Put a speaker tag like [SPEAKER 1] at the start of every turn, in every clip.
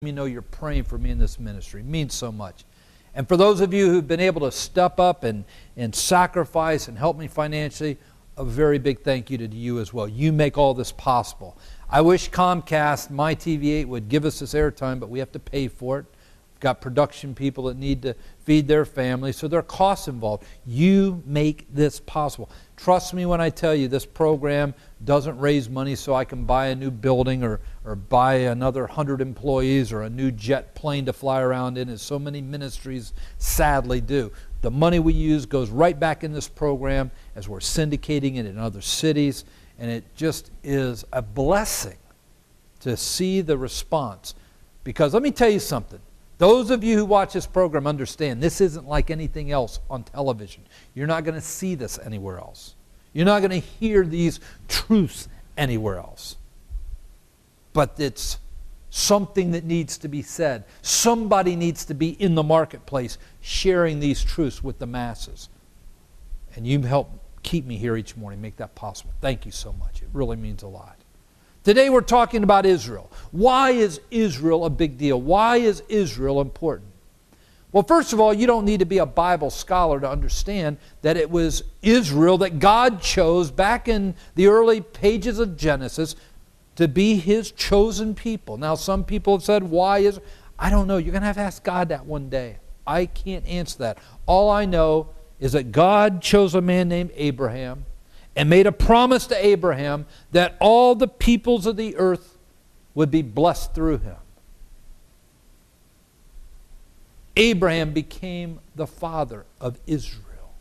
[SPEAKER 1] You know you're praying for me in this ministry. It means so much. And for those of you who've been able to step up and sacrifice and help me financially, a very big thank you to you as well. You make all this possible. I wish Comcast, my TV8, would give us this airtime, but we have to pay for it. We've got production people that need to feed their families, so there are costs involved. You make this possible. Trust me when I tell you this program doesn't raise money so I can buy a new building or buy another 100 employees or a new jet plane to fly around in, as so many ministries sadly do. The money we use goes right back in this program as we're syndicating it in other cities, and it just is a blessing to see the response. Because let me tell you something. Those of you who watch this program understand this isn't like anything else on television. You're not going to see this anywhere else. You're not going to hear these truths anywhere else. But it's something that needs to be said. Somebody needs to be in the marketplace sharing these truths with the masses. And you help keep me here each morning, make that possible. Thank you so much. It really means a lot. Today we're talking about Israel. Why is Israel a big deal? Why is Israel important? Well, first of all, you don't need to be a Bible scholar to understand that it was Israel that God chose back in the early pages of Genesis to be His chosen people. Now, some people have said, why is... I don't know. You're going to have to ask God that one day. I can't answer that. All I know is that God chose a man named Abraham and made a promise to Abraham that all the peoples of the earth would be blessed through him. Abraham became the father of Israel.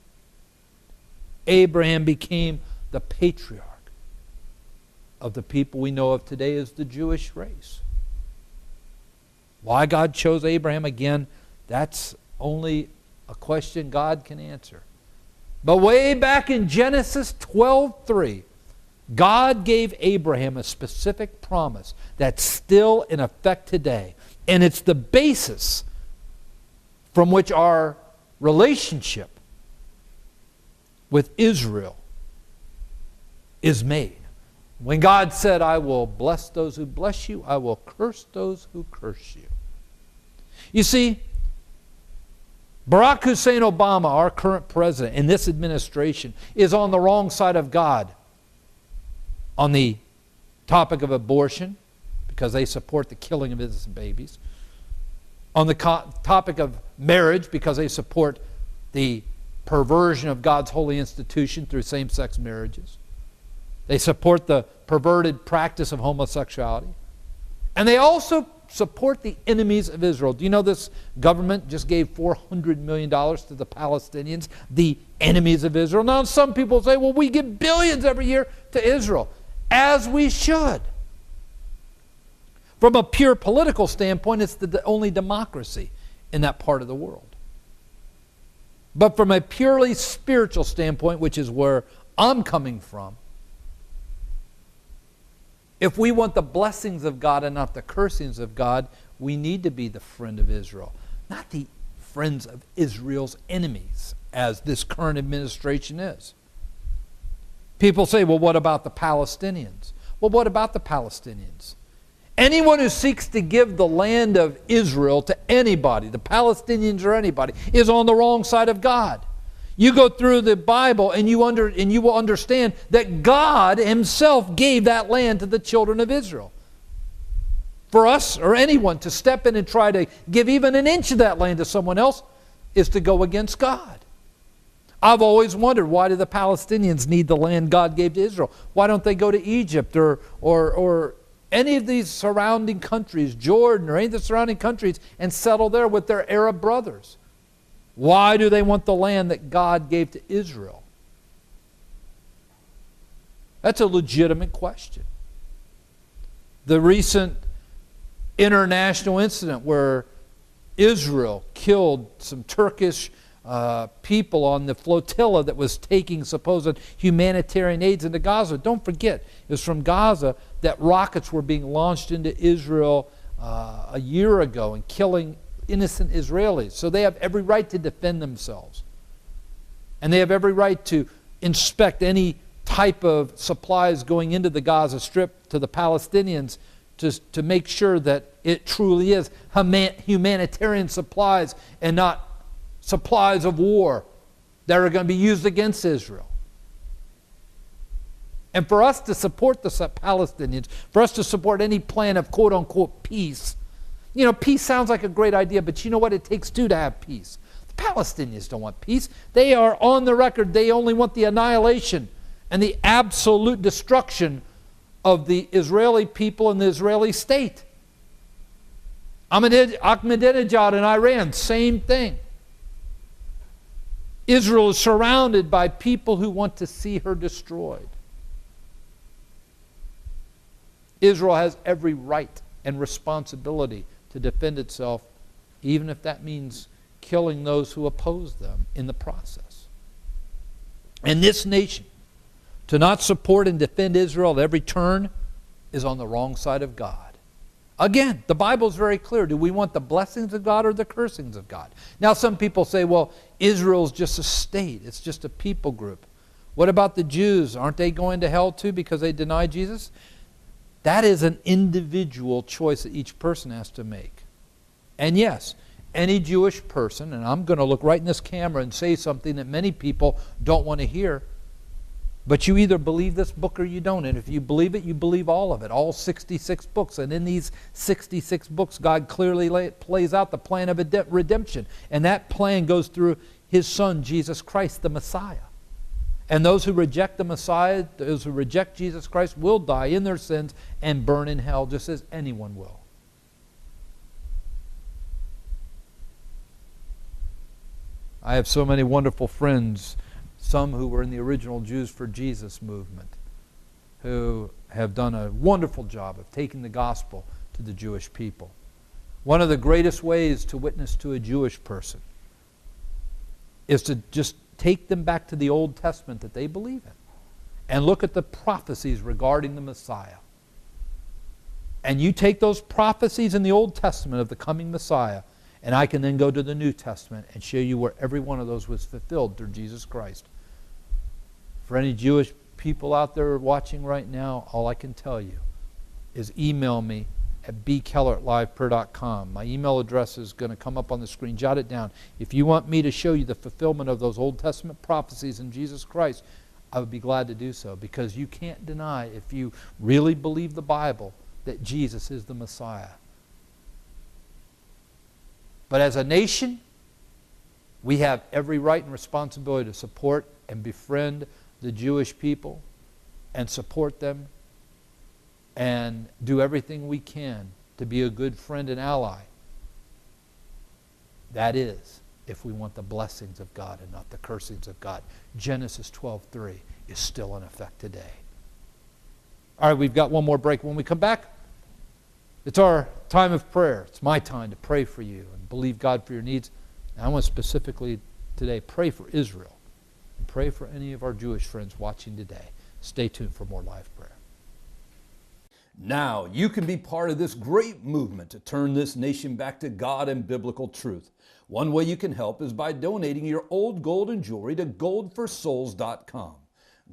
[SPEAKER 1] Abraham became the patriarch of the people we know of today as the Jewish race. Why God chose Abraham, again, that's only a question God can answer. But way back in Genesis 12:3, God gave Abraham a specific promise that's still in effect today. And it's the basis from which our relationship with Israel is made. When God said, I will bless those who bless you, I will curse those who curse you. You see, Barack Hussein Obama, our current president in this administration, is on the wrong side of God on the topic of abortion because they support the killing of innocent babies, on the topic of marriage because they support the perversion of God's holy institution through same-sex marriages. They support the perverted practice of homosexuality. And they also support the enemies of Israel. Do you know this government just gave $400 million to the Palestinians, the enemies of Israel? Now some people say, well, we give billions every year to Israel, as we should. From a pure political standpoint, it's the only democracy in that part of the world. But from a purely spiritual standpoint, which is where I'm coming from, if we want the blessings of God and not the cursings of God, we need to be the friend of Israel, not the friends of Israel's enemies, as this current administration is. People say, well, what about the Palestinians? Well, what about the Palestinians? Anyone who seeks to give the land of Israel to anybody, the Palestinians or anybody, is on the wrong side of God. You go through the Bible and you will understand that God Himself gave that land to the children of Israel. For us or anyone to step in and try to give even an inch of that land to someone else is to go against God. I've always wondered, why do the Palestinians need the land God gave to Israel? Why don't they go to Egypt or any of these surrounding countries, Jordan or any of the surrounding countries, and settle there with their Arab brothers? Why do they want the land that God gave to Israel? That's a legitimate question. The recent international incident where Israel killed some Turkish people on the flotilla that was taking supposed humanitarian aids into Gaza. Don't forget, it was from Gaza that rockets were being launched into Israel a year ago and killing innocent Israelis. So they have every right to defend themselves. And they have every right to inspect any type of supplies going into the Gaza Strip to the Palestinians to make sure that it truly is humanitarian supplies and not supplies of war that are going to be used against Israel. And for us to support the Palestinians, for us to support any plan of quote-unquote peace, peace sounds like a great idea, but you know what it takes to have peace? The Palestinians don't want peace. They are on the record. They only want the annihilation and the absolute destruction of the Israeli people and the Israeli state. Ahmadinejad in Iran, same thing. Israel is surrounded by people who want to see her destroyed. Israel has every right and responsibility to defend itself, even if that means killing those who oppose them in the process. And this nation, to not support and defend Israel at every turn, is on the wrong side of God. Again, the Bible is very clear. Do we want the blessings of God or the cursings of God? Now some people say, well, Israel's just a state. It's just a people group. What about the Jews? Aren't they going to hell too because they deny Jesus? That is an individual choice that each person has to make. And yes, any Jewish person, and I'm going to look right in this camera and say something that many people don't want to hear, but you either believe this book or you don't. And if you believe it, you believe all of it, all 66 books. And in these 66 books, God clearly plays out the plan of redemption. And that plan goes through His Son, Jesus Christ, the Messiah. And those who reject the Messiah, those who reject Jesus Christ, will die in their sins and burn in hell, just as anyone will. I have so many wonderful friends, some who were in the original Jews for Jesus movement, who have done a wonderful job of taking the gospel to the Jewish people. One of the greatest ways to witness to a Jewish person is to just take them back to the Old Testament that they believe in and look at the prophecies regarding the Messiah. And you take those prophecies in the Old Testament of the coming Messiah, and I can then go to the New Testament and show you where every one of those was fulfilled through Jesus Christ. For any Jewish people out there watching right now, all I can tell you is email me at bkeller@liveprayer.com. My email address is going to come up on the screen. Jot it down. If you want me to show you the fulfillment of those Old Testament prophecies in Jesus Christ, I would be glad to do so, because you can't deny, if you really believe the Bible, that Jesus is the Messiah. But as a nation, we have every right and responsibility to support and befriend the Jewish people and support them and do everything we can to be a good friend and ally. That is, if we want the blessings of God and not the cursings of God. Genesis 12:3 is still in effect today. All right, we've got one more break. When we come back, it's our time of prayer. It's my time to pray for you and believe God for your needs. And I want to specifically today pray for Israel and pray for any of our Jewish friends watching today. Stay tuned for more live prayer.
[SPEAKER 2] Now you can be part of this great movement to turn this nation back to God and biblical truth. One way you can help is by donating your old gold and jewelry to goldforsouls.com.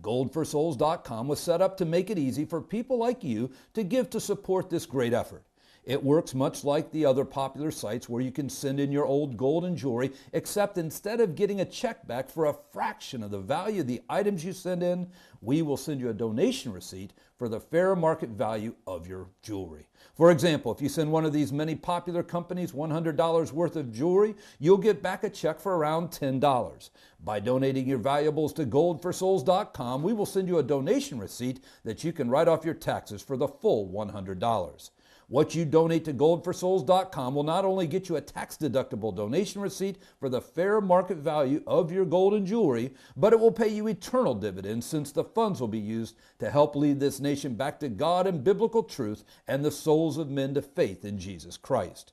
[SPEAKER 2] Goldforsouls.com was set up to make it easy for people like you to give to support this great effort. It works much like the other popular sites where you can send in your old gold and jewelry, except instead of getting a check back for a fraction of the value of the items you send in, we will send you a donation receipt for the fair market value of your jewelry. For example, if you send one of these many popular companies $100 worth of jewelry, you'll get back a check for around $10. By donating your valuables to goldforsouls.com, we will send you a donation receipt that you can write off your taxes for the full $100. What you donate to goldforsouls.com will not only get you a tax-deductible donation receipt for the fair market value of your gold and jewelry, but it will pay you eternal dividends, since the funds will be used to help lead this nation back to God and biblical truth and the souls of men to faith in Jesus Christ.